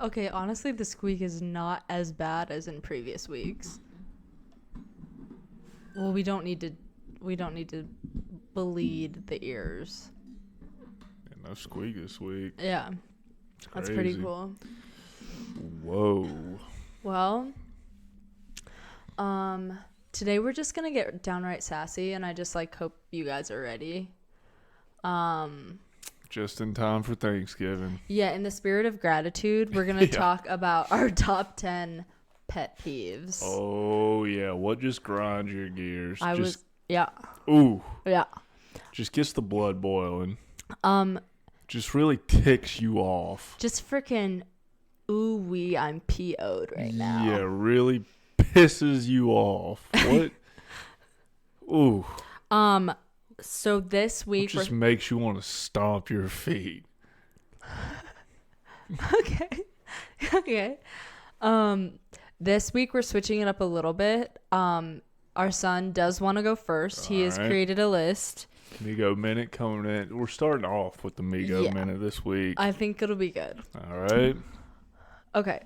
Okay, honestly, the squeak is not as bad as in previous weeks. Well, we don't need to bleed the ears. Yeah, no squeak this week. Yeah, It's that's pretty crazy. cool. Whoa. Well, today we're just gonna get downright sassy, and I just like hope you guys are ready. Just in time for Thanksgiving. Yeah, in the spirit of gratitude, we're gonna Yeah. talk about our top 10 pet peeves. Oh, yeah. What just grinds your gears? Yeah, Ooh. yeah. Just gets the blood boiling. Um, Just really ticks you off. just freaking ooh wee, I'm PO'd right now. Yeah, really pisses you off. What? Ooh. So this It week just makes you want to stomp your feet. okay. Okay. This week we're switching it up a little bit. Our son does want to go first. He has created a list. Migo Minute coming in. We're starting off with the Migo Yeah. Minute this week. I think it'll be good. All right. Okay.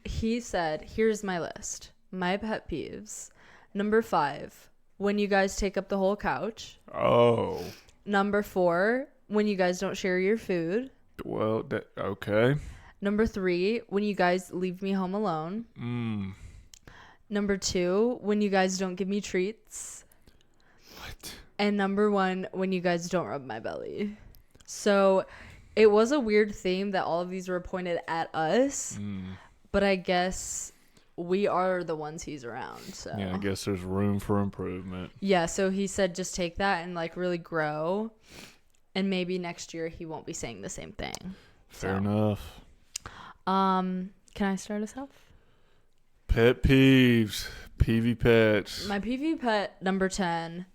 He said, here's my list. My pet peeves. Number 5, when you guys take up the whole couch. Oh. Number 4, when you guys don't share your food. Well, okay. Number 3, when you guys leave me home alone. Number 2, when you guys don't give me treats. What? And number 1, when you guys don't rub my belly. So it was a weird theme that all of these were pointed at us. But I guess we are the ones he's around. So Yeah, I guess there's room for improvement. yeah, so he said just take that and like really grow. And maybe next year he won't be saying the same thing. Fair enough. Can I start us off? Pet peeves. PV pets. My PV pet number 10,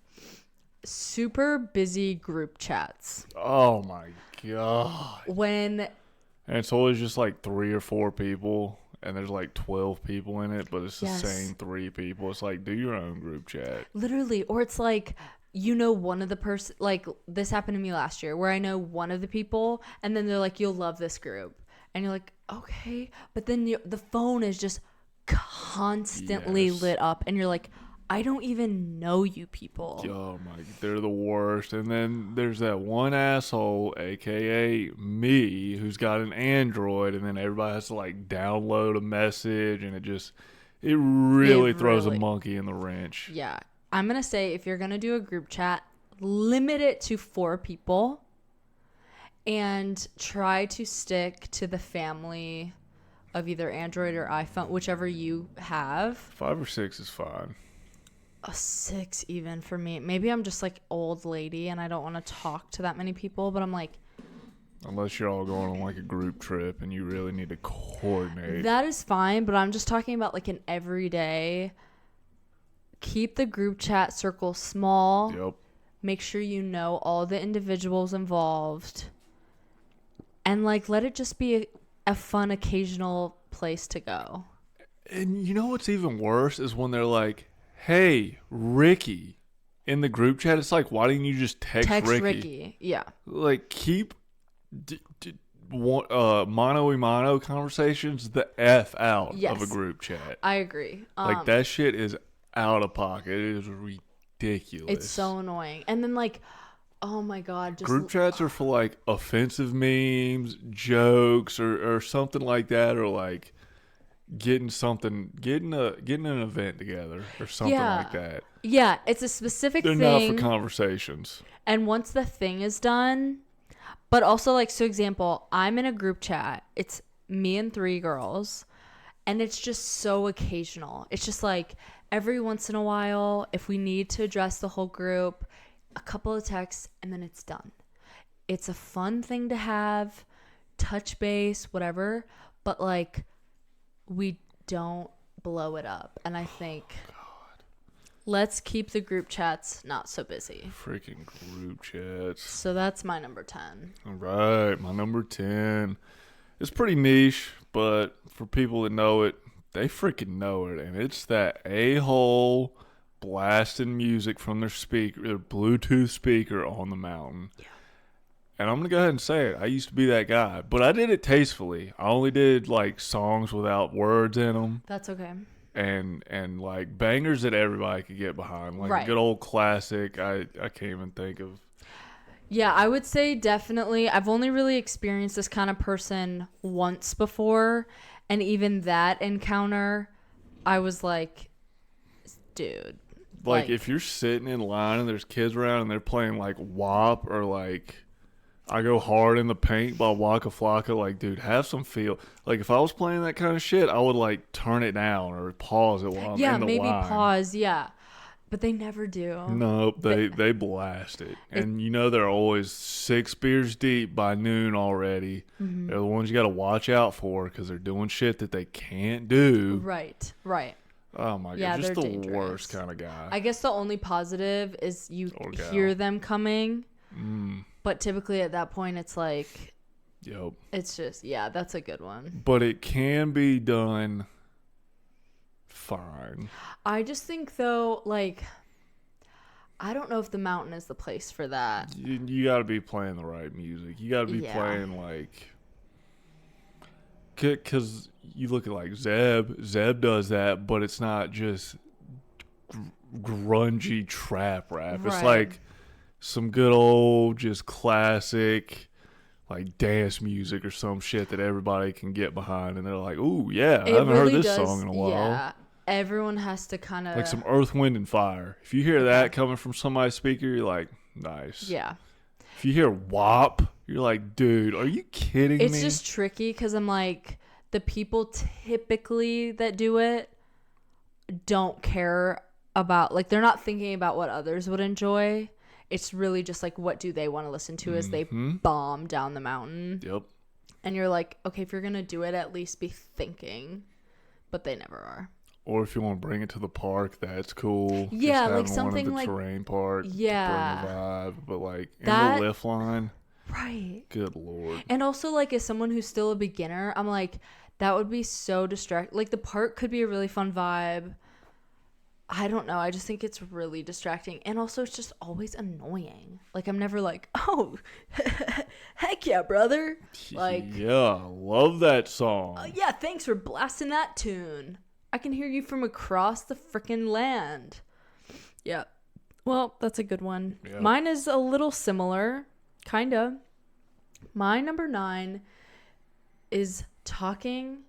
super busy group chats. Oh my God. When And it's always just like 3 or 4 people, and there's like 12 people in it, but it's the Yes. same 3 people. It's like, do your own group chat. literally, or it's like, you know, one of the person, like this happened to me last year where I know one of the people and then they're like, you'll love this group. And you're like, okay. But then the phone is just constantly Yes. lit up and you're like, I don't even know you people. Oh my, they're the worst. And then there's that one asshole, aka me, who's got an Android, and then everybody has to like download a message, and it really throws a monkey in the wrench. Yeah. I'm going to say if you're going to do a group chat, limit it to 4 people and try to stick to the family of either Android or iPhone, whichever you have. 5 or 6 is fine. A 6 even for me. Maybe I'm just like old lady and I don't want to talk to that many people, but I'm like, Unless you're all going on like a group trip and you really need to coordinate. that is fine, but I'm just talking about like an everyday. Keep the group chat circle small. Yep. Make sure you know all the individuals involved. And like let it just be a fun occasional place to go. And you know what's even worse is when they're like, hey, Ricky, in the group chat. It's like, why didn't you just text Ricky? Yeah. Like, keep mano-a-mano conversations the F out Yes. of a group chat. I agree. Like, that shit is out of pocket. It is ridiculous. It's so annoying. And then like, oh my God. Just group chats are for like offensive memes, jokes, or something like that, or like getting an event together or something like that. Yeah, it's a specific They're thing. not for conversations. And once the thing is done, but also like, so example, I'm in a group chat. It's me and 3 girls, and it's just so occasional. It's just like every once in a while, if we need to address the whole group, a couple of texts, and then it's done. It's a fun thing to have, touch base, whatever, but like we don't blow it up. And I think let's keep the group chats not so busy. Freaking group chats. So that's my number 10. All right, my number 10. It's pretty niche, but for people that know it, they freaking know it. And it's that a-hole blasting music from their Bluetooth speaker on the mountain. Yeah. And I'm gonna go ahead and say it. I used to be that guy, but I did it tastefully. I only did like songs without words in them, That's okay. and like bangers that everybody could get behind, like a Right. good old classic. I can't even think of. Yeah, I would say definitely. I've only really experienced this kind of person once before. And even that encounter, I was like, dude. Like if you're sitting in line and there's kids around and they're playing like WAP or like I Go Hard in the Paint by Waka Flocka, like dude, have some feel. Like if I was playing that kind of shit, I would like turn it down or pause it while I'm Yeah, in the maybe line. pause. Yeah. But they never do. Nope, they blast it. And you know they're always 6 beers deep by noon already. Mm-hmm. They're the ones you got to watch out for because they're doing shit that they can't do. Right, right. Oh my Yeah, god, just they're the dangerous. worst kind of guy. I guess the only positive is you Or gal. hear them coming. Mm, But typically at that point, it's like, yep. it's just, yeah, that's a good one. But it can be done fine. I just think, though, like, I don't know if the mountain is the place for that. You got to be playing the right music. You got to be Yeah. playing like, because you look at like Zeb. Zeb does that, but it's not just grungy trap rap. It's Right. like some good old, just classic, like dance music or some shit that everybody can get behind, and they're like, "Ooh, yeah, I It haven't really heard this does, song in a while." Yeah. Everyone has to kind of. Like some Earth, Wind, and Fire. If you hear that coming from somebody's speaker, you're like, nice. Yeah. If you hear WAP, you're like, dude, are you kidding me? It's just tricky because I'm like, the people typically that do it don't care about, like, they're not thinking about what others would enjoy. It's really just like, what do they want to listen to as they bomb down the mountain? Yep. And you're like, okay, if you're going to do it, at least be thinking. But they never are. Or if you want to bring it to the park, that's cool. Yeah, just like having something one of the like terrain park yeah, to bring the vibe. But like in that, the lift line, right? good lord. And also, like, as someone who's still a beginner, I'm like, that would be so distracting. Like, the park could be a really fun vibe. I don't know. I just think it's really distracting. And also, it's just always annoying. Like, I'm never like, oh, heck yeah, brother. Like, yeah, love that song. yeah, thanks for blasting that tune. I can hear you from across the frickin' land. Yeah. Well, that's a good one. Yep. Mine is a little similar, kind of. My number 9 is talking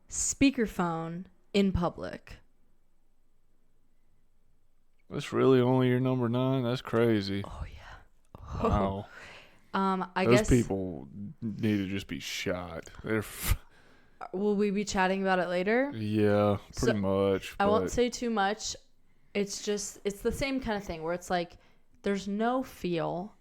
speakerphone in public. That's really only your number 9? That's crazy. Oh, yeah. Wow. I Those guess. people need to just be shot. They're Will we be chatting about it later? yeah, pretty much. I won't say too much. It's just, it's the same kind of thing where it's like, there's no feel.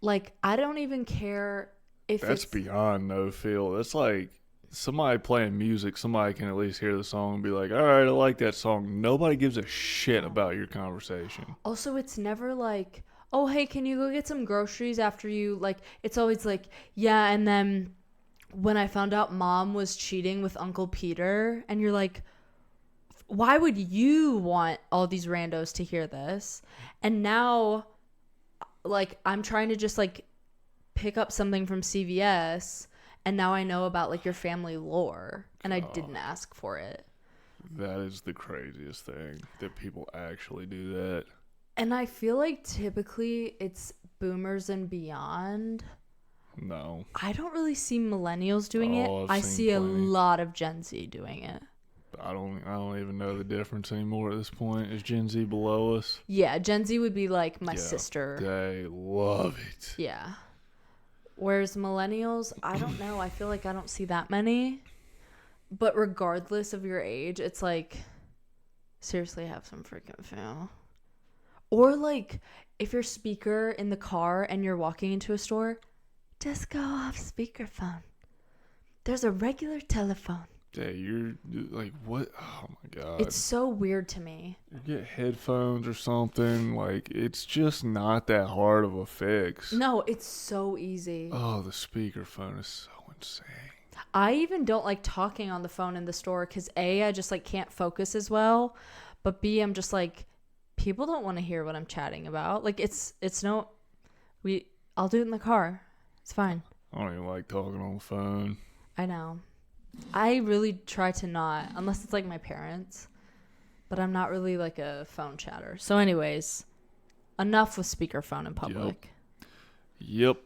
Like, I don't even care if that's it's beyond no feel. That's like somebody playing music. Somebody can at least hear the song and be like, all right, I like that song. Nobody gives a shit about your conversation. Also, it's never like, oh, hey, can you go get some groceries after you, like, it's always like, yeah, and then when I found out mom was cheating with Uncle Peter, and you're like, why would you want all these randos to hear this? And now, like, I'm trying to just, like, pick up something from CVS, and now I know about, like, your family lore, and I didn't ask for it. That is the craziest thing, that people actually do that. And I feel like typically it's boomers and beyond. No. I don't really see millennials doing it. I've I seen see a plenty. lot of Gen Z doing it. I don't even know the difference anymore at this point. Is Gen Z below us? Yeah, Gen Z would be like my Yeah, sister. They love it. Yeah. Whereas millennials, I don't know. I feel like I don't see that many. But regardless of your age, it's like, seriously, have some freaking feel. Or like, if your speaker in the car and you're walking into a store, just go off speakerphone. There's a regular telephone. Yeah, you're like, what? Oh my god. It's so weird to me. You get headphones or something. Like, it's just not that hard of a fix. No, it's so easy. Oh, the speakerphone is so insane. I even don't like talking on the phone in the store because A, I just like can't focus as well. But B, I'm just like, people don't want to hear what I'm chatting about. Like, I'll do it in the car. It's fine. I don't even like talking on the phone. I know. I really try to not, unless it's like my parents. But I'm not really like a phone chatter. So anyways, enough with speakerphone in public. Yep.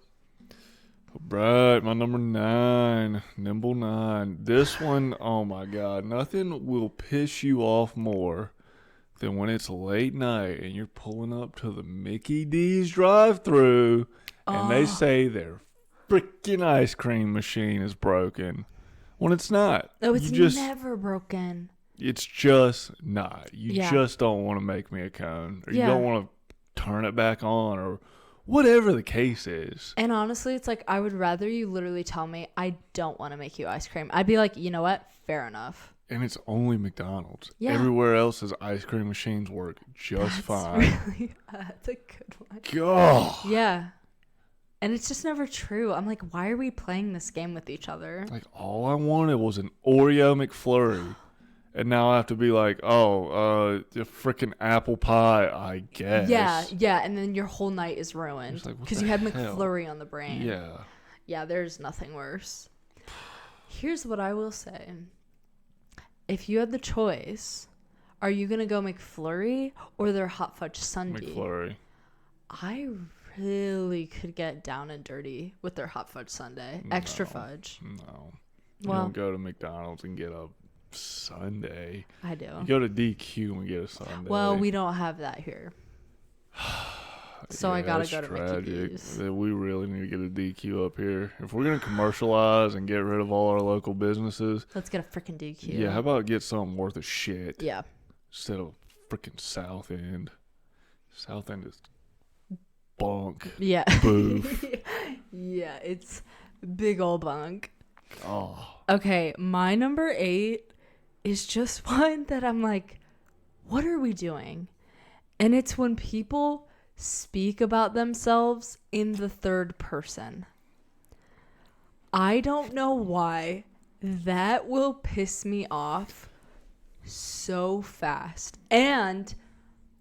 Right, my number 9, Nimble 9. This one, oh my God, nothing will piss you off more than when it's late night and you're pulling up to the Mickey D's drive-thru and they say their freaking ice cream machine is broken when it's not. Oh, it's never broken. It's just not. You just don't want to make me a cone, or you don't want to turn it back on, or whatever the case is. And honestly, it's like I would rather you literally tell me I don't want to make you ice cream. I'd be like, you know what? Fair enough. And it's only McDonald's. Yeah. Everywhere else's ice cream machines work just fine. That's a good one. God. Yeah. And it's just never true. I'm like, why are we playing this game with each other? Like, all I wanted was an Oreo McFlurry. And now I have to be like, the freaking apple pie, I guess. Yeah. And then your whole night is ruined because you had McFlurry on the brain. Yeah. Yeah, there's nothing worse. Here's what I will say. If you had the choice, are you going to go McFlurry or their hot fudge sundae? McFlurry. I really could get down and dirty with their hot fudge sundae. Extra fudge. No. You don't go to McDonald's and get a sundae. I do. You go to DQ and get a sundae. Well, we don't have that here. So I gotta go to tragic. Mickey D's. We really need to get a DQ up here. If we're gonna commercialize and get rid of all our local businesses, let's get a freaking DQ. Yeah, how about get something worth a shit? Yeah. Instead of freaking South End. South End is bunk. Yeah. Boof. Yeah, it's big old bunk. Oh. Okay, my number 8 is just one that I'm like, what are we doing? And it's when people speak about themselves in the third person. I don't know why that will piss me off so fast. And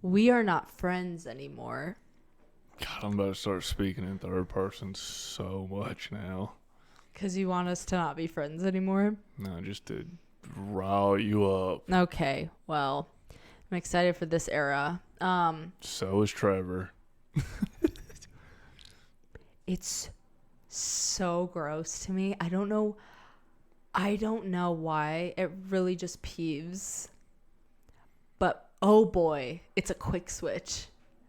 we are not friends anymore. God, I'm about to start speaking in third person so much now. Because you want us to not be friends anymore? No, just to rile you up. Okay, well, I'm excited for this era. So is Trevor. It's so gross to me. I don't know why. It really just peeves. But oh boy, it's a quick switch.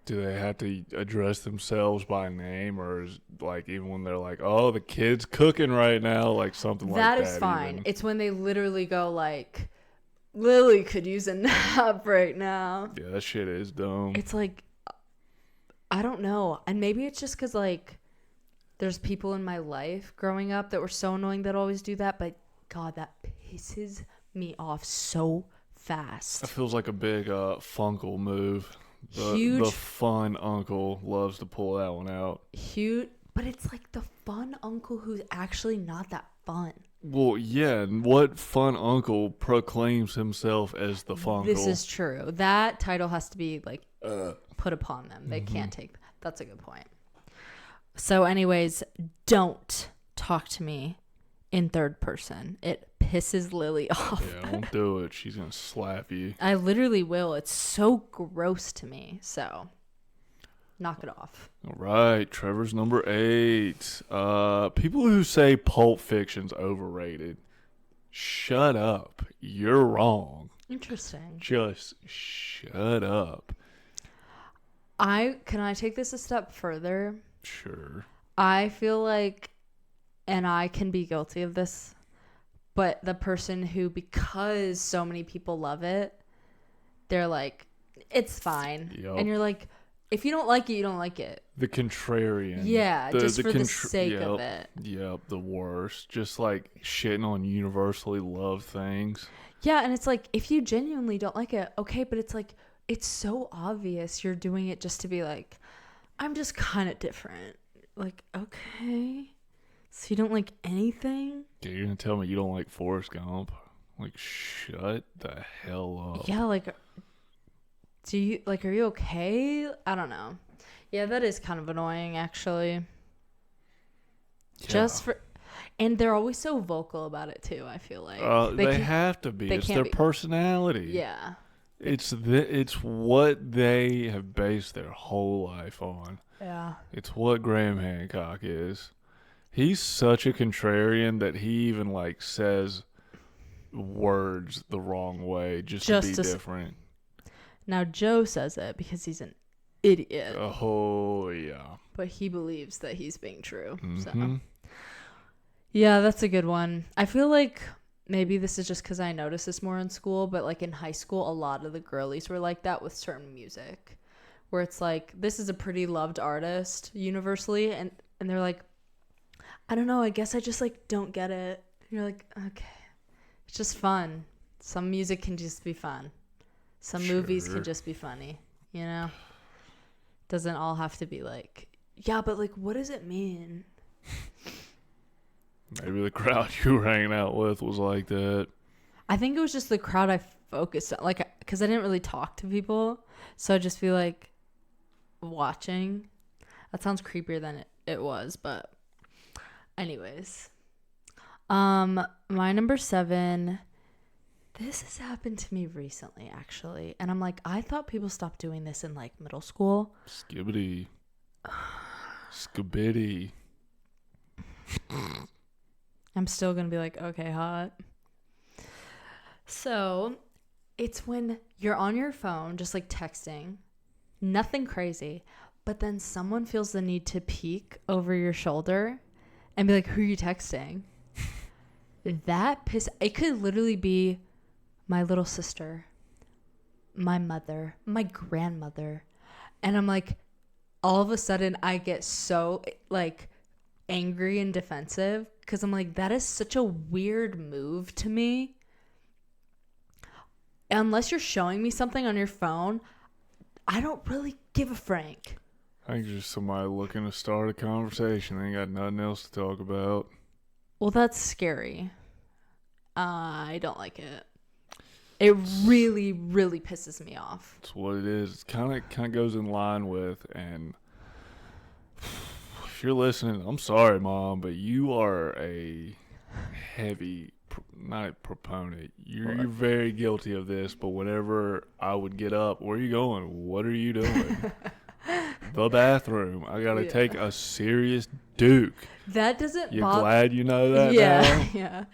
Do they have to address themselves by name, or is like even when they're like, "Oh, the kid's cooking right now," like something like that? That is fine. Even. It's when they literally go like, "Lily could use a nap right now." Yeah, that shit is dumb. It's like, I don't know, and maybe it's just because like, there's people in my life growing up that were so annoying that always do that. But God, that pisses me off so fast. That feels like a big Funkle move. Huge. The fun uncle loves to pull that one out. Huge, but it's like the fun uncle who's actually not that fun. Well, yeah, and what fun uncle proclaims himself as the Funkle? This is true. That title has to be like put upon them. They can't take. That's a good point. So, anyways, don't talk to me in third person. It pisses Lily off. Yeah, don't do it. She's gonna slap you. I literally will. It's so gross to me. So, knock it off. All right, Trevor's number 8. People who say Pulp Fiction's overrated. Shut up. You're wrong. Interesting. Just shut up. Can I take this a step further? Sure. I feel like, and I can be guilty of this, but the person who, because so many people love it, they're like, it's fine. Yep. And you're like, if you don't like it, you don't like it. The contrarian. Yeah, just for the sake of it. Yep, the worst. Just like shitting on universally loved things. Yeah, and it's like, if you genuinely don't like it, okay, but it's like, it's so obvious you're doing it just to be like, I'm just kind of different. Like, okay. So you don't like anything? Yeah, you're going to tell me you don't like Forrest Gump? Like, shut the hell up. Yeah, like, are you okay? I don't know. Yeah, that is kind of annoying, actually. Just for, and they're always so vocal about it too. I feel like They have to be. It's their personality. Yeah. It's what they have based their whole life on. Yeah. It's what Graham Hancock is. He's such a contrarian that he even like says words the wrong way just to be different. Now Joe says it because he's an idiot. Oh yeah. But he believes that he's being true. Mm-hmm. So yeah, that's a good one. I feel like maybe this is just because I noticed this more in school, but like in high school, a lot of the girlies were like that with certain music, where it's like, this is a pretty loved artist universally, and they're like, I don't know, I guess I just like don't get it. And you're like, okay, it's just fun. Some music can just be fun. Some movies can just be funny, you know? Doesn't all have to be like, yeah, but like, what does it mean? Maybe the crowd you were hanging out with was like that. I think it was just the crowd I focused on, like, because I didn't really talk to people, so I'd just be like watching. That sounds creepier than it was, but anyways. My number 7. This has happened to me recently, actually, and I'm like, I thought people stopped doing this in like middle school. Skibbity. Skibbity. I'm still going to be like, okay, hot. So it's when you're on your phone, just like texting, nothing crazy, but then someone feels the need to peek over your shoulder and be like, who are you texting? It could literally be my little sister, my mother, my grandmother. And I'm like, all of a sudden I get so like angry and defensive because I'm like, that is such a weird move to me. Unless you're showing me something on your phone, I don't really give a frank. I think just somebody looking to start a conversation. They ain't got nothing else to talk about. Well, that's scary. I don't like it. It really, really pisses me off. It's what it is. It kind of goes in line with, and if you're listening, I'm sorry, Mom, but you are a heavy, not a proponent. You're very guilty of this, but whenever I would get up, where are you going? What are you doing? The bathroom. I got to take a serious duke. That doesn't You're glad you know that now? Yeah.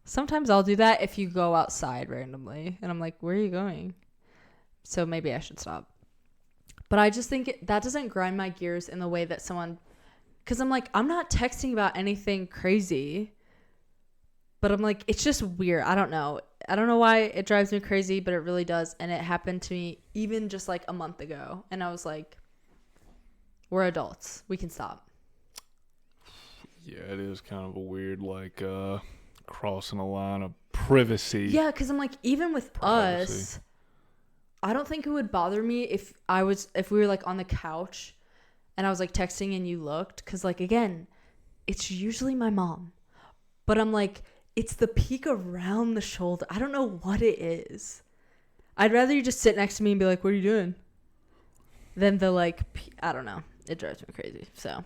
Sometimes I'll do that if you go outside randomly, and I'm like, where are you going? So maybe I should stop. But I just think that doesn't grind my gears in the way that someone... Because I'm like, I'm not texting about anything crazy. But I'm like, it's just weird. I don't know. I don't know why it drives me crazy, but it really does. And it happened to me even just like a month ago. And I was like, we're adults. We can stop. Yeah, it is kind of a weird, like, crossing a line of privacy. Yeah, because I'm like, even with us, I don't think it would bother me if we were like on the couch and I was like texting and you looked. Because like, again, it's usually my mom. But I'm like, it's the peek around the shoulder. I don't know what it is. I'd rather you just sit next to me and be like, what are you doing? Than the like, I don't know. It drives me crazy. So.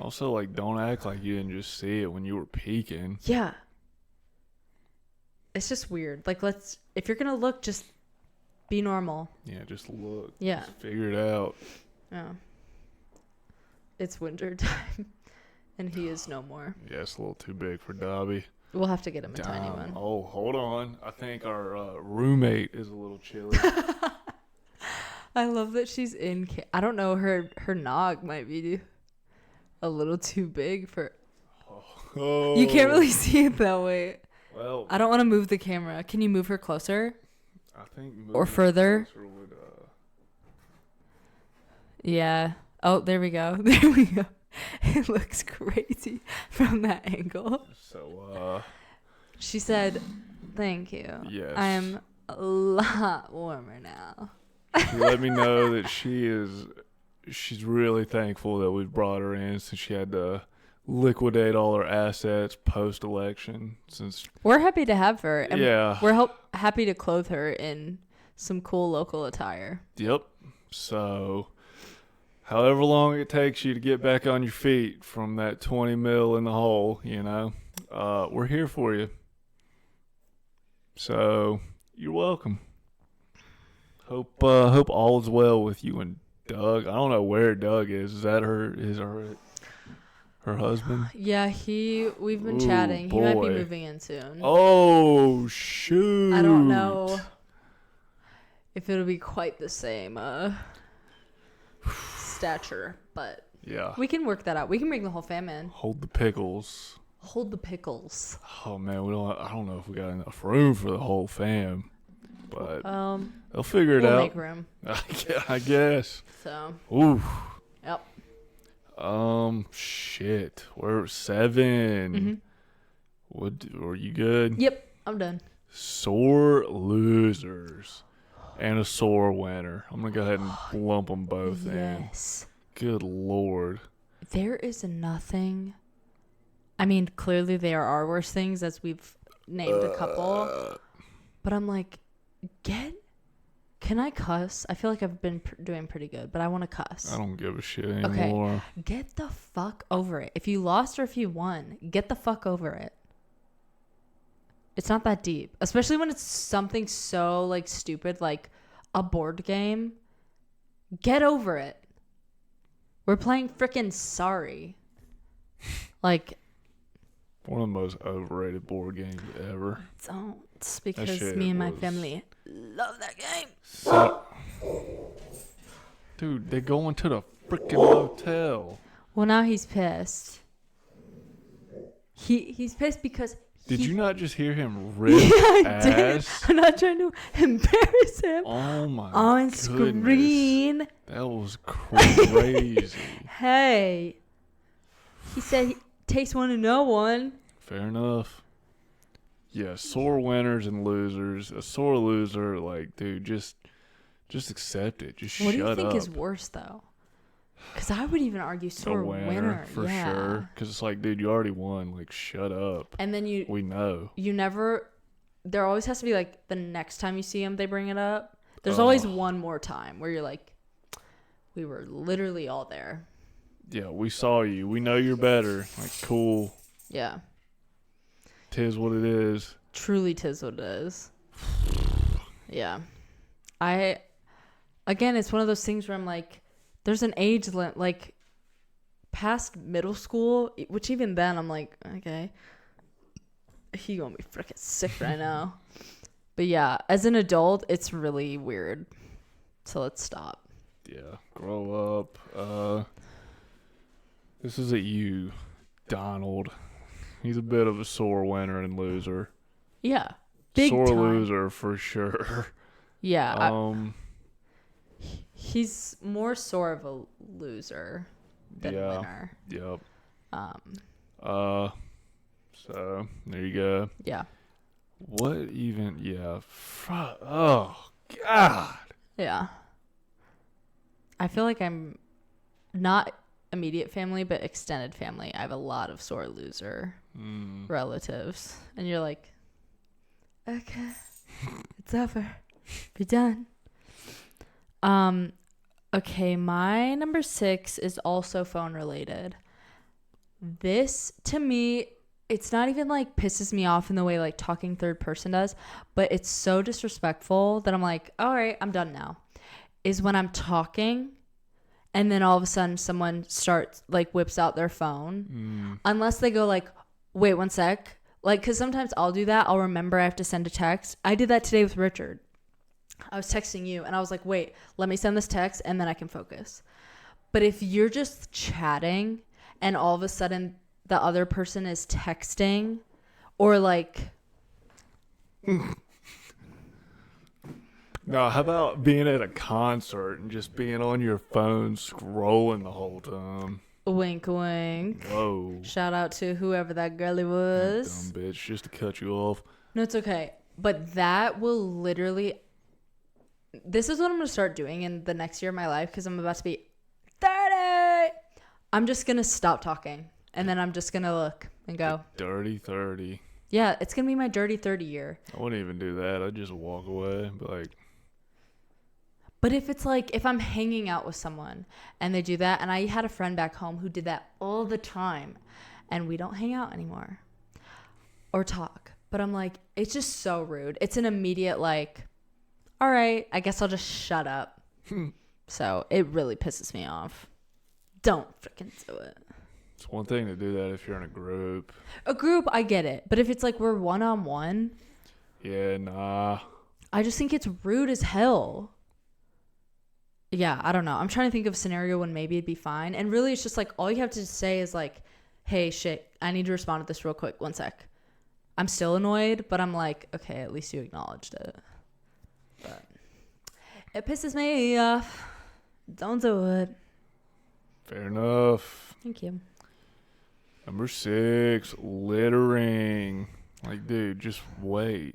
Also, like, don't act like you didn't just see it when you were peeking. Yeah. It's just weird. Like, if you're going to look, just be normal. Yeah, just look. Yeah. Just figure it out. Yeah. It's winter time. And he is no more. Yeah, it's a little too big for Dobby. We'll have to get him a tiny one. Oh, hold on. I think our roommate is a little chilly. I love that she's in. I don't know. Her nog might be a little too big for. Oh. You can't really see it that way. Well, I don't want to move the camera. Can you move her closer? I think or further. Would, Yeah. Oh, there we go. There we go. It looks crazy from that angle. So, she said, "Thank you. Yes. I am a lot warmer now." She let me know that she's really thankful that we've brought her in since she had to liquidate all her assets post-election. Since we're happy to have her. And yeah. We're happy to clothe her in some cool local attire. Yep. So, however long it takes you to get back on your feet from that 20 mil in the hole, we're here for you. So you're welcome. Hope all is well with you and Doug. I don't know where Doug is. Is that her husband? Yeah, we've been Ooh, chatting. He might be boy. moving in soon. Oh shoot! I don't know if it'll be quite the same stature, but Yeah. we can work that out. We can bring the whole fam in. Hold the pickles. Hold the pickles. Oh man, I don't know if we got enough room for the whole fam, but they'll figure it we'll out. make room. I guess. So. Ooh. Yep. Shit. We're 7. Were you good? Yep. I'm done. Sore losers and a sore winner. I'm gonna go ahead and lump them both in. Yes. Good lord. There is nothing. I mean, clearly there are worse things, as we've named a couple. But I'm like, can I cuss? I feel like I've been doing pretty good, but I want to cuss. I don't give a shit anymore. Okay, get the fuck over it. If you lost or if you won, get the fuck over it. It's not that deep, especially when it's something so like stupid like a board game. Get over it. We're playing frickin' Sorry. Like, one of the most overrated board games ever. don't. It's because me and my family love that game. So, dude, they're going to the freaking hotel. Well, now he's pissed. He's pissed because Did you not just hear him rip ass? did. I'm not trying to embarrass him Oh my on goodness. screen. That was crazy. Hey, he said he takes one to know one. Fair enough. Yeah, sore winners and losers. A sore loser, like, dude, just accept it. Just What shut up. do you think is worse though? Because I would even argue sore A winner, for sure. Because it's like, dude, you already won. Like, shut up. And then We know. there always has to be like the next time you see him, they bring it up. There's always one more time where you're like, we were literally all there. Yeah, we saw you. We know you're better. Like, cool. Yeah. Tis what it is. Truly tis what it is. Yeah. Again, it's one of those things where I'm like, there's an age limit, like past middle school, which even then I'm like, okay, he gonna be freaking sick right now. But yeah, as an adult, it's really weird. So let's stop. Yeah, grow up. This is at you, Donald. He's a bit of a sore winner and loser. Yeah, big sore time. loser for sure. Yeah. He's more sore of a loser than winner. Yep. So there you go. Yeah. What even? Yeah. Oh God. Yeah. I feel like I'm not immediate family, but extended family. I have a lot of sore loser relatives, and you're like, okay, it's over. Be done. Okay, my number 6 is also phone related. This, to me, it's not even like pisses me off in the way like talking third person does, but it's so disrespectful that I'm like, all right, I'm done now. Is when I'm talking and then all of a sudden someone whips out their phone. Unless they go like, wait 1 sec. Like, cause sometimes I'll do that. I'll remember I have to send a text. I did that today with Richard. I was texting you and I was like, wait, let me send this text and then I can focus. But if you're just chatting and all of a sudden the other person is texting or like... No, how about being at a concert and just being on your phone scrolling the whole time? Wink, wink. Whoa. Shout out to whoever that girlie was. Dumb bitch, just to cut you off. No, it's okay. But that will literally... This is what I'm going to start doing in the next year of my life because I'm about to be 30. I'm just going to stop talking. And then I'm just going to look and go. Dirty 30. Yeah, it's going to be my dirty 30 year. I wouldn't even do that. I'd just walk away and be like... But if it's like, if I'm hanging out with someone and they do that, and I had a friend back home who did that all the time, and we don't hang out anymore or talk. But I'm like, it's just so rude. It's an immediate like, all right, I guess I'll just shut up. So it really pisses me off. Don't freaking do it. It's one thing to do that if you're in a group. A group, I get it. But if it's like we're one-on-one, Yeah, nah. I just think it's rude as hell. Yeah, I don't know. I'm trying to think of a scenario when maybe it'd be fine. And really, it's just like all you have to say is like, hey, shit, I need to respond to this real quick. 1 sec. I'm still annoyed, but I'm like, okay, at least you acknowledged it. But it pisses me off. Don't do it. Fair enough. Thank you. Number 6, littering. Like, dude, just wait.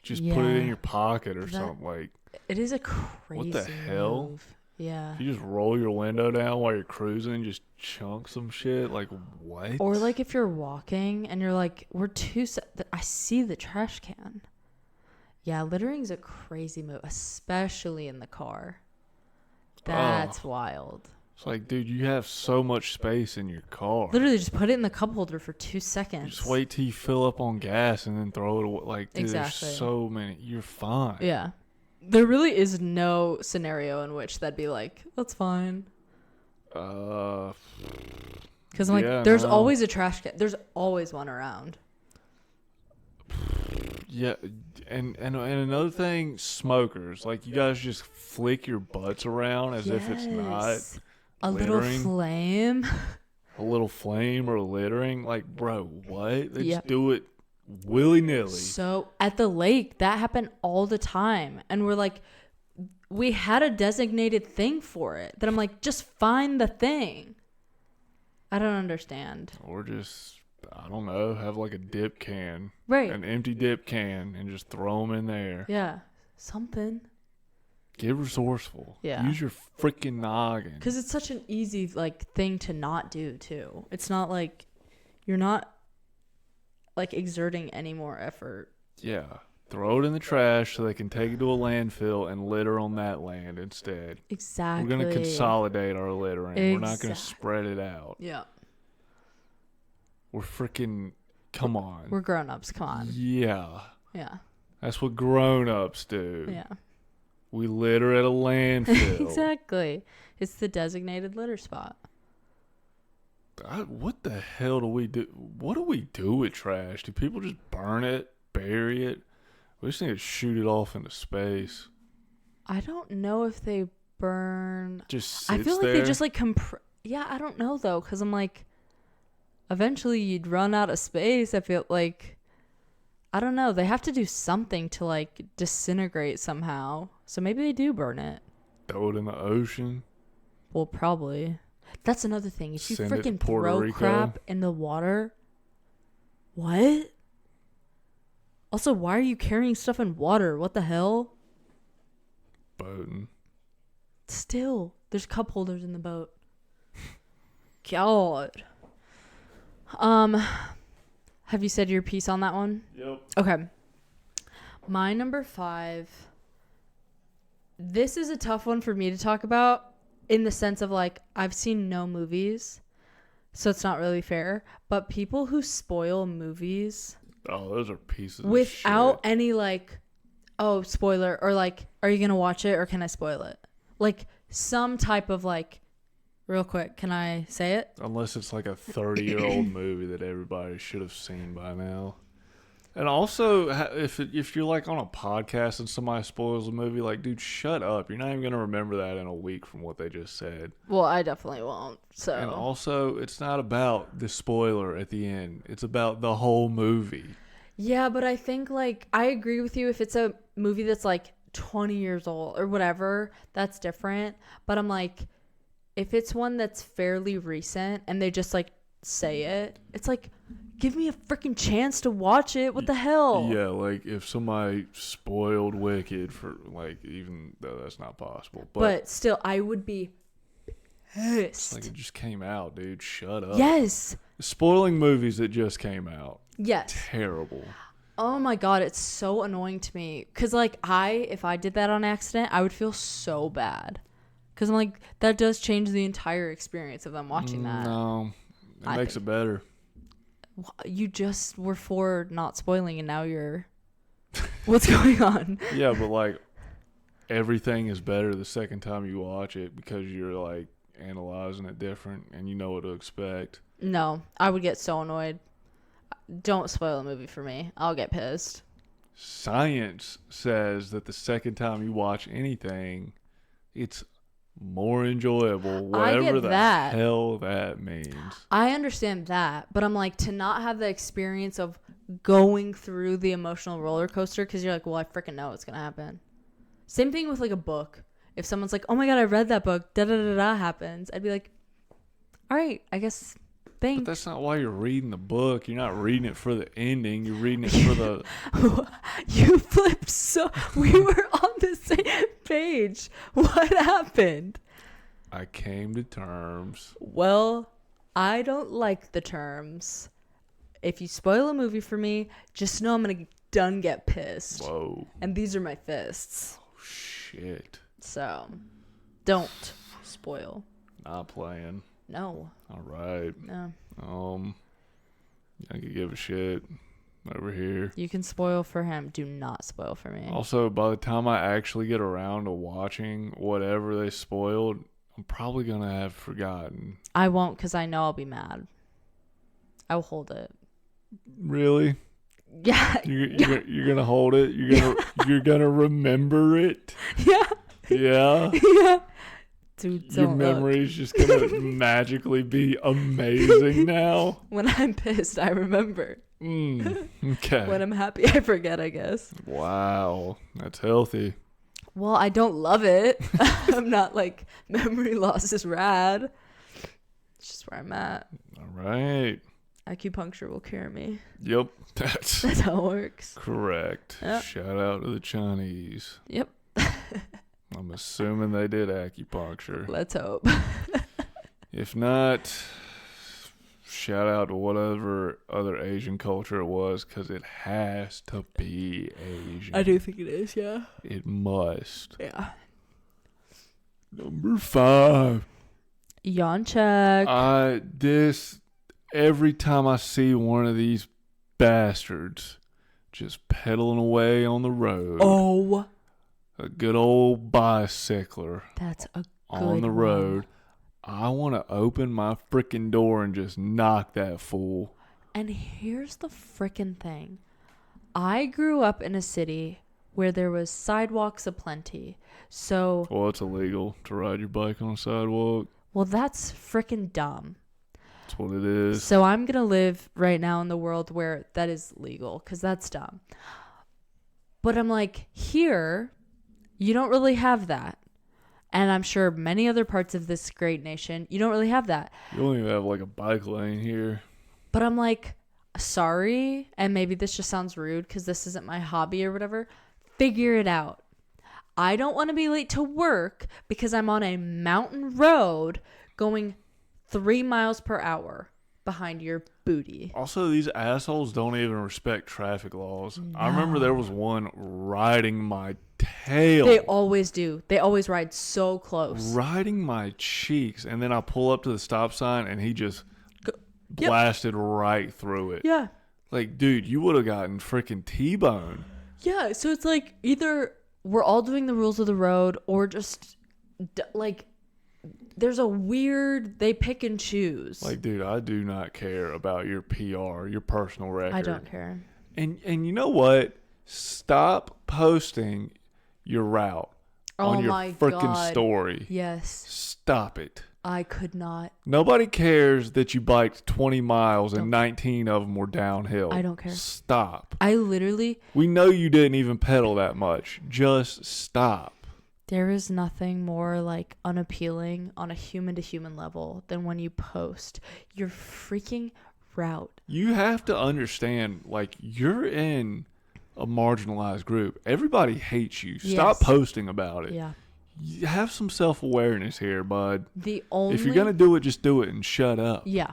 Just put it in your pocket or something. Like, it is a crazy what the hell? move. Yeah. If you just roll your window down while you're cruising and just chunk some shit, like, what? Or like if you're walking and you're like, I see the trash can. Yeah, littering's a crazy move, especially in the car. That's wild. It's like, dude, you have so much space in your car. Literally just put it in the cup holder for 2 seconds. Just wait till you fill up on gas and then throw it away. Like, dude, Exactly. there's so many. You're fine. Yeah. There really is no scenario in which that'd be like, that's fine. Because I'm like, there's always a trash can. There's always one around. Yeah, and another thing, smokers. Like, you guys just flick your butts around as if it's not a littering. little flame. A little flame or littering. Like, bro, what? They just do it willy-nilly. So at the lake, that happened all the time. And we're like, we had a designated thing for it. That I'm like, just find the thing. I don't understand. Or just, I don't know, have like a dip can. Right. An empty dip can and just throw them in there. Yeah. Something. Get resourceful. Yeah. Use your freaking noggin. Because it's such an easy like thing to not do too. It's not like you're not like exerting any more effort. Yeah. Throw it in the trash so they can take it to a landfill and litter on that land instead. Exactly. We're going to consolidate our littering. We're not going to spread it out. Yeah. We're freaking, come on. We're grown-ups. Come on. Yeah. Yeah. That's what grown-ups do. Yeah. We litter at a landfill. Exactly. It's the designated litter spot. What the hell do we do? What do we do with trash? Do people just burn it, bury it? We just need to shoot it off into space. I don't know if they burn. Just sits I feel like there. they just like Yeah, I don't know though, because I'm like, eventually you'd run out of space. I feel like, I don't know. They have to do something to like disintegrate somehow. So maybe they do burn it. Throw it in the ocean. Well, probably. That's another thing. If you Send it to freaking Puerto throw Rico. crap in the water, what? Also, why are you carrying stuff in water? What the hell? Boating. Still, there's cup holders in the boat. God. Have you said your piece on that one? Yep. Okay. My number 5. This is a tough one for me to talk about in the sense of like, I've seen no movies, so it's not really fair. But people who spoil movies Oh, those are pieces without of shit. any like, oh, spoiler, or like, are you going to watch it or can I spoil it? Like some type of like, real quick, can I say it? Unless it's like a 30-year-old movie that everybody should have seen by now. And also, if you're like on a podcast and somebody spoils a movie, like, dude, shut up. You're not even going to remember that in a week from what they just said. Well, I definitely won't. So. And also, it's not about the spoiler at the end. It's about the whole movie. Yeah, but I think, like, I agree with you. If it's a movie that's, like, 20 years old or whatever, that's different. But I'm like, if it's one that's fairly recent and they just, like, say it, it's like, give me a freaking chance to watch it. What the hell? Yeah, like, if somebody spoiled Wicked for, like, even though that's not possible. But still, I would be pissed. It's like, it just came out, dude. Shut up. Yes. Spoiling movies that just came out. Yes. Terrible. Oh my God, it's so annoying to me. Cause like if I did that on accident, I would feel so bad. Cause I'm like, that does change the entire experience of them watching that. No, it I makes think it better. you just were for not spoiling, and now you're. What's going on? Yeah, but like everything is better the second time you watch it because you're like analyzing it different and you know what to expect. No, I would get so annoyed. Don't spoil a movie for me. I'll get pissed. Science says that the second time you watch anything, it's more enjoyable, I whatever get the that. hell that means. I understand that, but I'm like, to not have the experience of going through the emotional roller coaster because you're like, well, I freaking know what's gonna happen. Same thing with like a book. If someone's like, oh my God, I read that book, da da da da happens, I'd be like, all right, I guess. Thanks. But that's not why you're reading the book. You're not reading it for the ending. You're reading it for the... You flipped so... We were on the same page. What happened? I came to terms. Well, I don't like the terms. If you spoil a movie for me, just know I'm going to done get pissed. Whoa. And these are my fists. Oh, shit. So, don't spoil. Not playing. No. All right. No. I could give a shit over here. You can spoil for him. Do not spoil for me. Also, by the time I actually get around to watching whatever they spoiled, I'm probably going to have forgotten. I won't, because I know I'll be mad. I'll hold it. Really? Yeah. You're going to hold it? You're gonna remember it? Yeah. Yeah? Yeah. Dude, Your memory is just going to magically be amazing now? When I'm pissed, I remember. Okay. When I'm happy, I forget, I guess. Wow. That's healthy. Well, I don't love it. I'm not like, memory loss is rad. It's just where I'm at. All right. Acupuncture will cure me. Yep. That's how it works. correct. Yep. Shout out to the Chinese. Yep. I'm assuming they did acupuncture. Let's hope. If not, shout out to whatever other Asian culture it was, because it has to be Asian. I do think it is, yeah. It must. Yeah. Number 5. Yawn check. Every time I see one of these bastards just pedaling away on the road. Oh. A good old bicycler That's a good on the road. I want to open my freaking door and just knock that fool. And here's the freaking thing. I grew up in a city where there was sidewalks aplenty. So... Well, it's illegal to ride your bike on a sidewalk. Well, that's freaking dumb. That's what it is. So I'm going to live right now in the world where that is legal, because that's dumb. But I'm like, here... You don't really have that. And I'm sure many other parts of this great nation, you don't really have that. You don't even have like a bike lane here. But I'm like, sorry, and maybe this just sounds rude because this isn't my hobby or whatever. Figure it out. I don't want to be late to work because I'm on a mountain road going 3 miles per hour behind your booty. Also, these assholes don't even respect traffic laws. No. I remember there was one riding my tail. They always do. They always ride so close. Riding my cheeks. And then I pull up to the stop sign and he just blasted right through it. Yeah. Like, dude, you would have gotten freaking T-bone. Yeah, so it's like either we're all doing the rules of the road or just like there's a weird, they pick and choose. Like, dude, I do not care about your PR, your personal record. I don't care. And you know what? Stop posting your route on your freaking story. Yes. Stop it. I could not. Nobody cares that you biked 20 miles and 19 of them were downhill. I don't care. Stop. I literally... We know you didn't even pedal that much. Just stop. There is nothing more like unappealing on a human-to-human level than when you post your freaking route. You have to understand, like, you're in a marginalized group. Everybody hates you. Stop posting about it. Yeah. You have some self-awareness here, bud. The only... If you're going to do it, just do it and shut up. Yeah.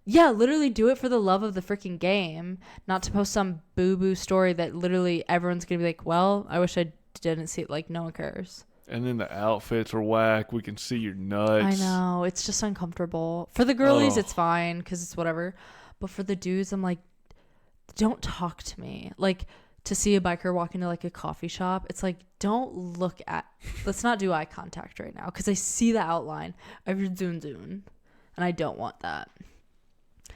Yeah, literally do it for the love of the freaking game, not to post some boo-boo story that literally everyone's going to be like, well, I wish I didn't see it. Like, no one cares. And then the outfits are whack. We can see your I nuts. know. It's just uncomfortable. For the girlies, Oh, it's fine because it's whatever. But for the dudes, I'm like, don't talk to me. Like, to see a biker walk into like a coffee shop, it's like, don't look at, let's not do eye contact right now because I see the outline of your zun zun and I don't want that.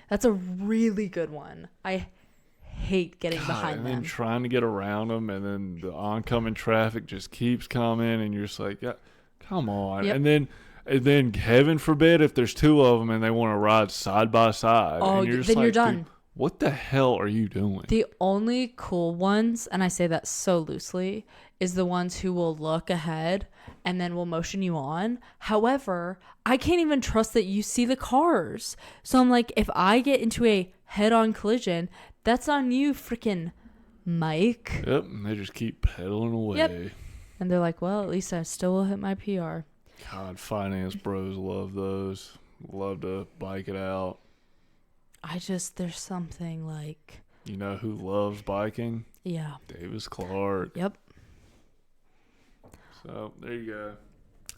That's a really good one. I hate getting God, behind and then them. trying to get around them, and then the oncoming traffic just keeps coming, and you're just like, yeah, come on. Yep. And then heaven forbid if there's two of them and they want to ride side by side, Oh, and you're just then like, you're done. dude, what the hell are you doing? The only cool ones, and I say that so loosely, is the ones who will look ahead and then will motion you on. However, I can't even trust that you see the cars. So I'm like, if I get into a head-on collision, that's on you, freaking Mike. Yep, and they just keep pedaling away. Yep. And they're like, well, at least I still will hit my PR. God, finance bros love those. Love to bike it out. There's something like, You know who loves biking? yeah. Davis Clark. Yep. So there you go.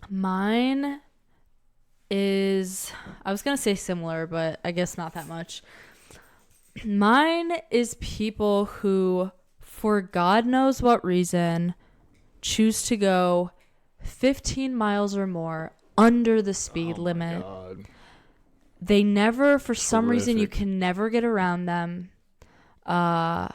Mine is, I was going to say similar, but I guess not that much. Mine is people who, for God knows what reason, choose to go 15 miles or more under the speed limit. God. They never, for some reason, you Terrific. can never get around them. And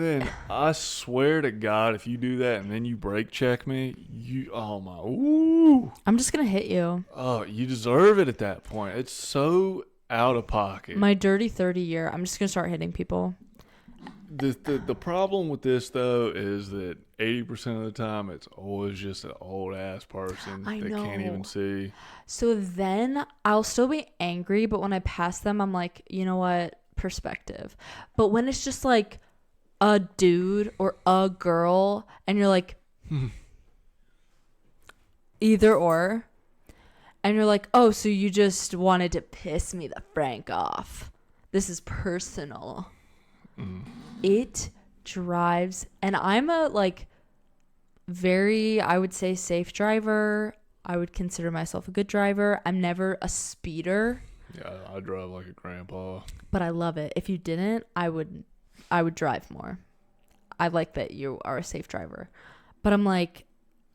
then I swear to God, if you do that and then you brake check me, ooh, I'm just going to hit you. oh, you deserve it at that point. It's so out of pocket. My dirty 30 year, I'm just going to start hitting people. The problem with this though is that 80% of the time it's always just an old ass person I that can't know. even see. So then I'll still be angry, but when I pass them, I'm like, you know what? Perspective. But when it's just like a dude or a girl and you're like, either or, and you're like, oh, so you just wanted to piss me the frank off. This is personal. It drives, and I'm a like very, I would say, safe driver. I would consider myself a good driver. I'm never a speeder, Yeah, I drive like a grandpa. but I love it. If you didn't, I would drive more. I like that you are a safe driver. But I'm like,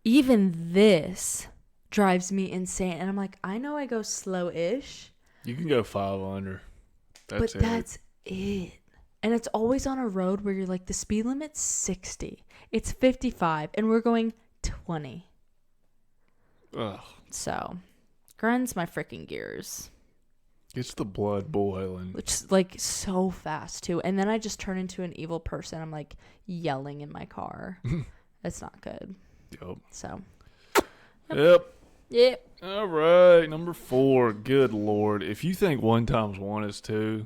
even this drives me insane. And I'm like, I know I go slow-ish, You can go 5 under. That's but it. that's it. And it's always on a road where you're like, the speed limit's 60. It's 55, and we're going 20. Ugh. So, grinds my freaking gears. Gets the blood boiling. Which is like so fast too. And then I just turn into an evil person. I'm like yelling in my car. It's not good. Yep. So, Yep. All right. Number 4. Good Lord. If you think 1 times 1 is 2,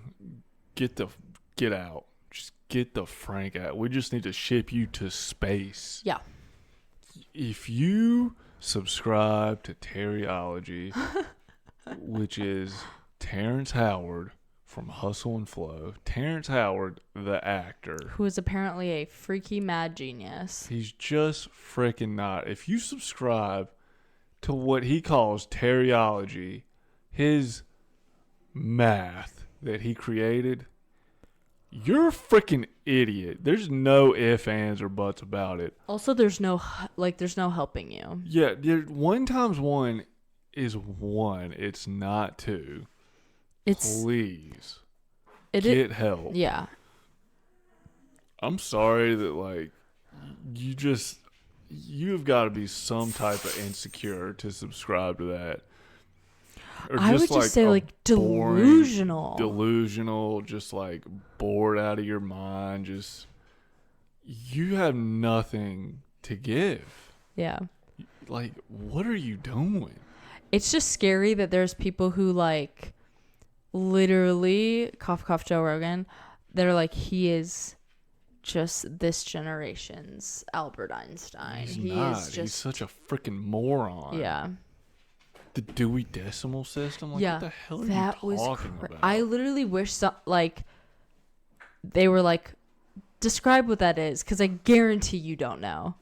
get out. Just get the frank out. We just need to ship you to space. yeah. If you subscribe to Terryology, which is Terrence Howard from Hustle and Flow. Terrence Howard, the actor. Who is apparently a freaky mad genius. He's just freaking not. If you subscribe to what he calls Terryology, his math that he created, you're a freaking idiot. There's no ifs, ands, or buts about it. Also, there's no helping you. Yeah, 1 times 1 is 1. It's not 2. Please get help. Yeah. I'm sorry that like you've got to be some type of insecure to subscribe to that. Or I would just say a like boring, delusional, just like bored out of your mind. Just you have nothing to give. Yeah. Like, what are you doing? It's just scary that there's people who like literally cough cough Joe Rogan. They're like, he is just this generation's Albert Einstein. He's He not. is just He's such a freaking moron. yeah. The Dewey Decimal System? Like, Yeah, what the hell are that you was talking about? I literally wish like they were like, describe what that is, because I guarantee you don't know.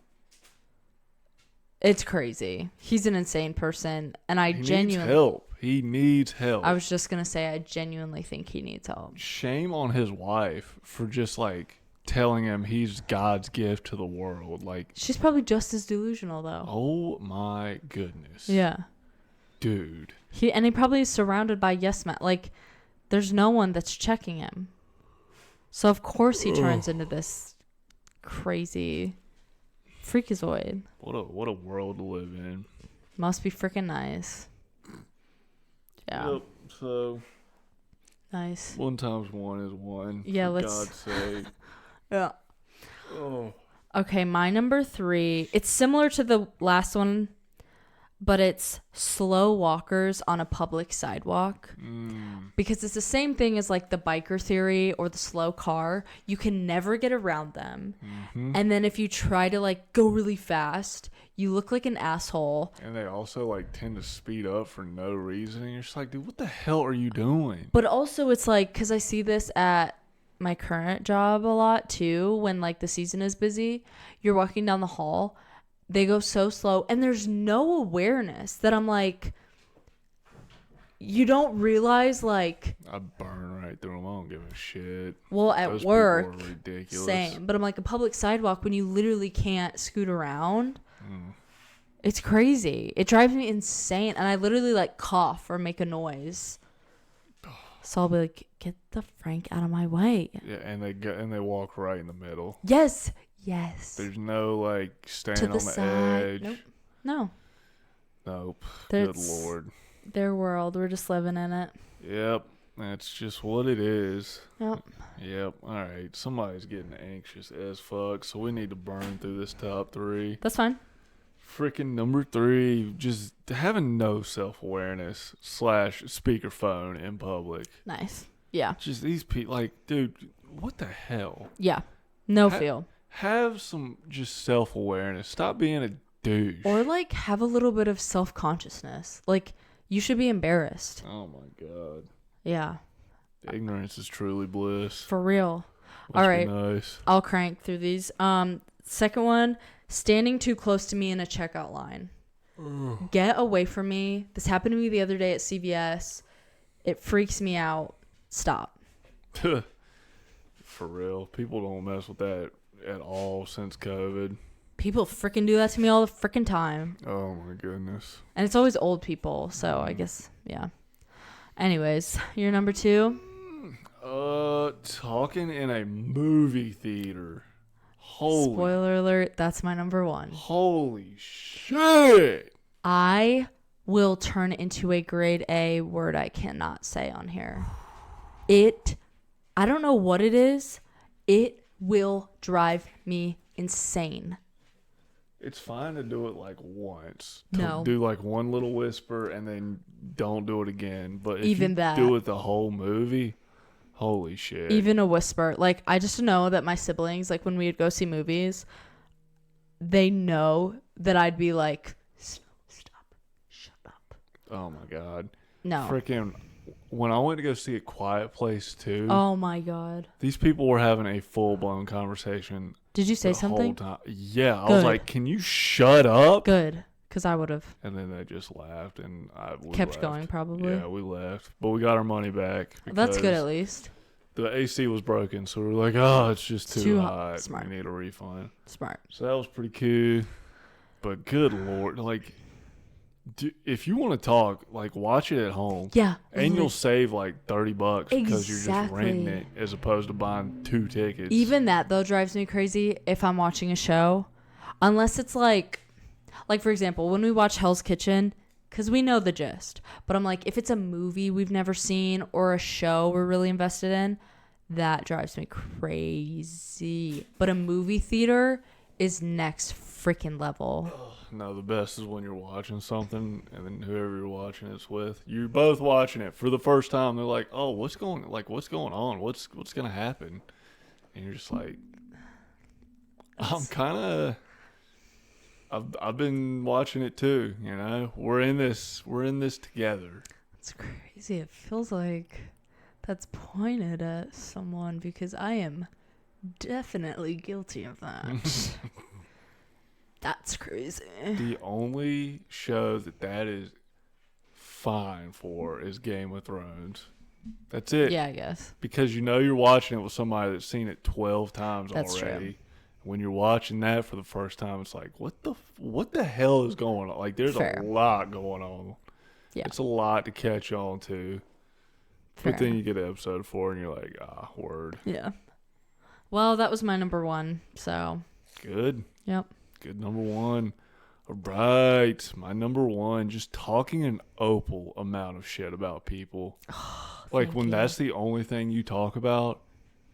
It's crazy. He's an insane person, and He needs help. He needs help. I was just gonna say, I genuinely think he needs help. Shame on his wife for just like telling him he's God's gift to the world. Like, She's probably just as delusional though. oh my goodness. Yeah. Dude. He probably is surrounded by yes men. Like, there's no one that's checking him. So of course he turns into this crazy freakazoid. What a world to live in. Must be freaking nice. Yeah. Yep. So Nice. 1 times 1 is 1. Yeah, for let's. God's sake. Yeah. Oh. Okay, my number 3. It's similar to the last one, but it's slow walkers on a public sidewalk. Because it's the same thing as like the biker theory or the slow car. You can never get around them. Mm-hmm. And then if you try to like go really fast, you look like an asshole. And they also like tend to speed up for no reason. And you're just like, dude, what the hell are you doing? But also it's like, because I see this at my current job a lot too, when like the season is busy, you're walking down the hall, they go so slow and there's no awareness that I'm like, you don't realize like, I burn right through them. I don't give a shit. well, at Those work, people are ridiculous. same, but I'm like, a public sidewalk when you literally can't scoot around, it's crazy. It drives me insane. And I literally like cough or make a noise. So I'll be like, get the Frank out of my way. Yeah, and they walk right in the middle. Yes. There's no like To staying the on the side. edge. Nope. Nope. That's Good Lord. their world. We're just living in it. Yep. That's just what it is. Yep. Yep. All right. Somebody's getting anxious as fuck, so we need to burn through this top 3. That's fine. Freaking number 3, just having no self-awareness / speakerphone in public. Nice. Yeah. Just these people, like, dude, what the hell? Yeah. No feel. Have some just self-awareness. Stop being a douche. Or like have a little bit of self-consciousness. Like, you should be embarrassed. Oh my God. Yeah. Ignorance is truly bliss. For real. Must All be right. Nice. I'll crank through these. Second one, standing too close to me in a checkout line. Get away from me. This happened to me the other day at CVS. It freaks me out. Stop. For real. People don't mess with that at all since COVID. People freaking do that to me all the freaking time. Oh my goodness. And it's always old people, so I guess, yeah. Anyways, your number 2? Talking in a movie theater. Holy. Spoiler alert, that's my number 1. Holy shit. I will turn into a grade A word I cannot say on here. I don't know what it is. It will drive me insane. It's fine to do it like once. No. Do like one little whisper and then don't do it again. But if Even you that. do it the whole movie, holy shit. Even a whisper. Like, I just know that my siblings, like when we would go see movies, they know that I'd be like, stop, shut up. Oh my God. No. Freaking, when I went to go see A Quiet Place 2, Oh my God. these people were having a full-blown conversation. Did you say the something? Whole time. Yeah, I Good. was like, "Can you shut up?" Good. Because I would have And then they just laughed, and we kept left. going probably. Yeah, we left, but we got our money back. That's good because at least. The AC was broken, so we were like, "Oh, it's just too hot. hot. Smart. We need a refund." Smart. So that was pretty cool. But good Lord, like, if you want to talk, like, watch it at home. Yeah. And you'll save like $30 because you're just Exactly. renting it as opposed to buying 2 tickets. Even that though drives me crazy if I'm watching a show, unless it's like for example, when we watch Hell's Kitchen, because we know the gist, but I'm like, if it's a movie we've never seen or a show we're really invested in, that drives me crazy. But a movie theater is next freaking level. No, the best is when you're watching something and then whoever you're watching it's with, you're both watching it for the first time. They're like, "Oh, what's going on? What's gonna happen?" And you're just like, I'm kind of I've been watching it too. You know, we're in this together. It's crazy. It feels like that's pointed at someone because I am definitely guilty of that. That's crazy. The only show that is fine for is Game of Thrones. That's it. Yeah, I guess. Because you know you're watching it with somebody that's seen it 12 times That's already. true. When you're watching that for the first time, it's like, what the hell is going on? Like, there's Fair. a lot going on. Yeah. It's a lot to catch on to. Fair. But then you get to episode 4 and you're like, word. Yeah. Well, that was my number one. So. Good. Yep. Good number one. All right. My number one, just talking an opal amount of shit about people. Like when that's the only thing you talk about,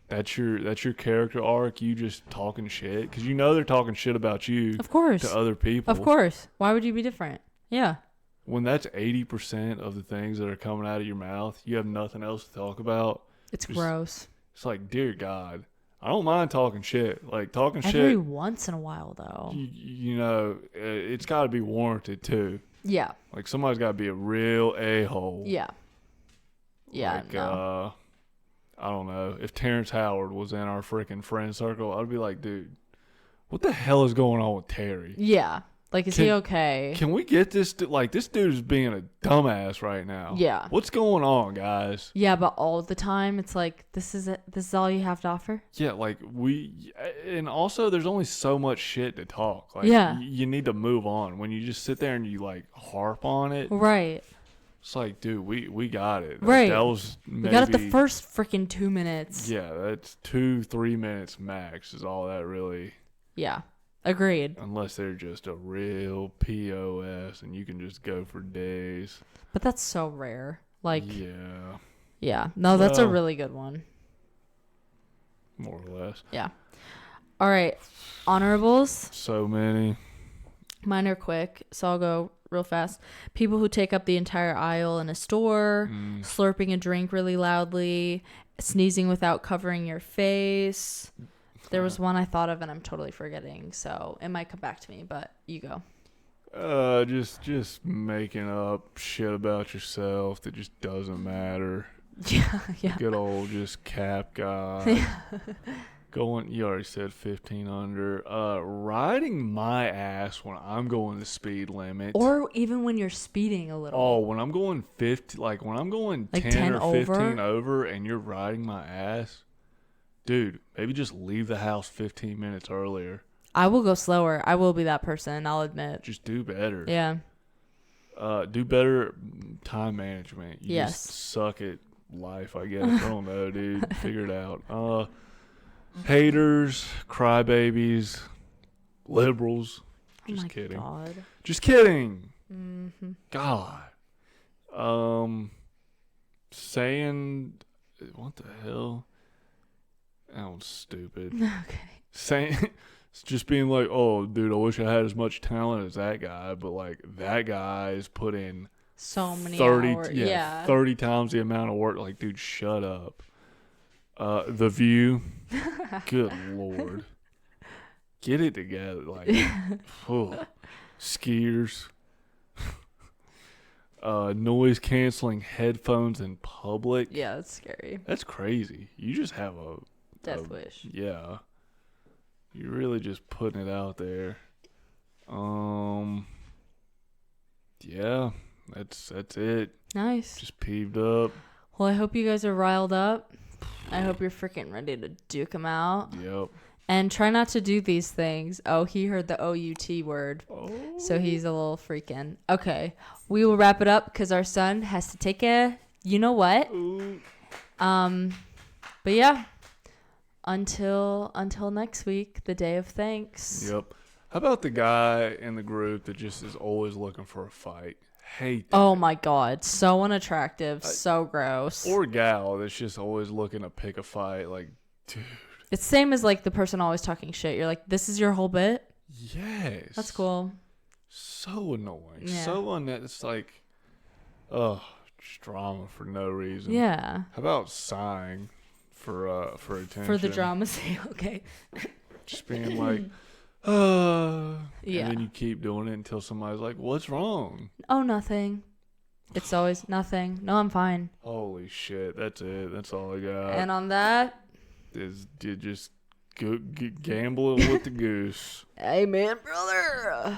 that's your character arc, you just talking shit. Because you know they're talking shit about you Of course. to other people. Of course. Why would you be different? Yeah. When that's 80% of the things that are coming out of your mouth, you have nothing else to talk about. It's gross. It's like, dear God. I don't mind talking shit. Like, talking shit. Every once in a while, though. You know, it's got to be warranted, too. Yeah. Like, somebody's got to be a real a-hole. Yeah. Yeah, like, no. I don't know. If Terrence Howard was in our freaking friend circle, I'd be like, dude, what the hell is going on with Terry? Yeah. Like, is he okay? Can we get this? Like, this dude is being a dumbass right now. Yeah. What's going on, guys? Yeah, but all the time, it's like, this is it. This is all you have to offer? Yeah, like, and also, there's only so much shit to talk. Like, yeah. You need to move on. When you just sit there and you, like, harp on it. Right. It's like, dude, we got it. Right. That was maybe. We got it the first freaking 2 minutes. Yeah, that's 2-3 minutes max is all that really. Yeah. Agreed. Unless they're just a real POS and you can just go for days. But that's so rare. Like. Yeah. Yeah. No, that's a really good one. More or less. Yeah. All right. Honorables. So many. Mine are quick, so I'll go real fast. People who take up the entire aisle in a store, slurping a drink really loudly, sneezing without covering your face. There was one I thought of and I'm totally forgetting, so it might come back to me, but you go. Just making up shit about yourself that just doesn't matter. Yeah. Good old just cap guy. Going, you already said 15 under. Riding my ass when I'm going the speed limit. Or even when you're speeding a little. Oh, when I'm going 50, like when I'm going like 10 or 15 over and you're riding my ass, dude, maybe just leave the house 15 minutes earlier. I will go slower. I will be that person, I'll admit. Just do better. Yeah. Do better time management. You yes. just suck at life, I guess. I don't know, dude. Figure it out. Haters, crybabies, liberals. Just kidding. God. Just kidding. Mm-hmm. God. Saying, what the hell? That was stupid. Okay. Saying, just being like, oh, dude, I wish I had as much talent as that guy, but like that guy is put in so many 30, hours. Yeah. 30 times the amount of work. Like, dude, shut up. The View. Good Lord. Get it together. Like, skiers. Noise canceling headphones in public. Yeah, that's scary. That's crazy. You just have a death wish. Yeah. You're really just putting it out there. Yeah, that's it. Nice. Just peeved up. Well, I hope you guys are riled up. I hope you're freaking ready to duke them out. Yep. And try not to do these things. Oh, he heard the OUT word. Oh. So he's a little freaking. Okay. We will wrap it up because our son has to take a you know what. Ooh. But yeah. Until next week, the day of thanks. Yep. How about the guy in the group that just is always looking for a fight? Hate that. Oh my God. So unattractive. So gross. Or gal that's just always looking to pick a fight. Like, dude. It's same as like the person always talking shit. You're like, this is your whole bit? Yes. That's cool. So annoying. Yeah. So it's like, just drama for no reason. Yeah. How about sighing for attention? For the drama's sake, okay. Just being like, Yeah. And then you keep doing it until somebody's like, "What's wrong?" Oh, nothing. It's always nothing. No, I'm fine. Holy shit, that's it. That's all I got. And on that, Is you just gambling with the goose. amen, brother.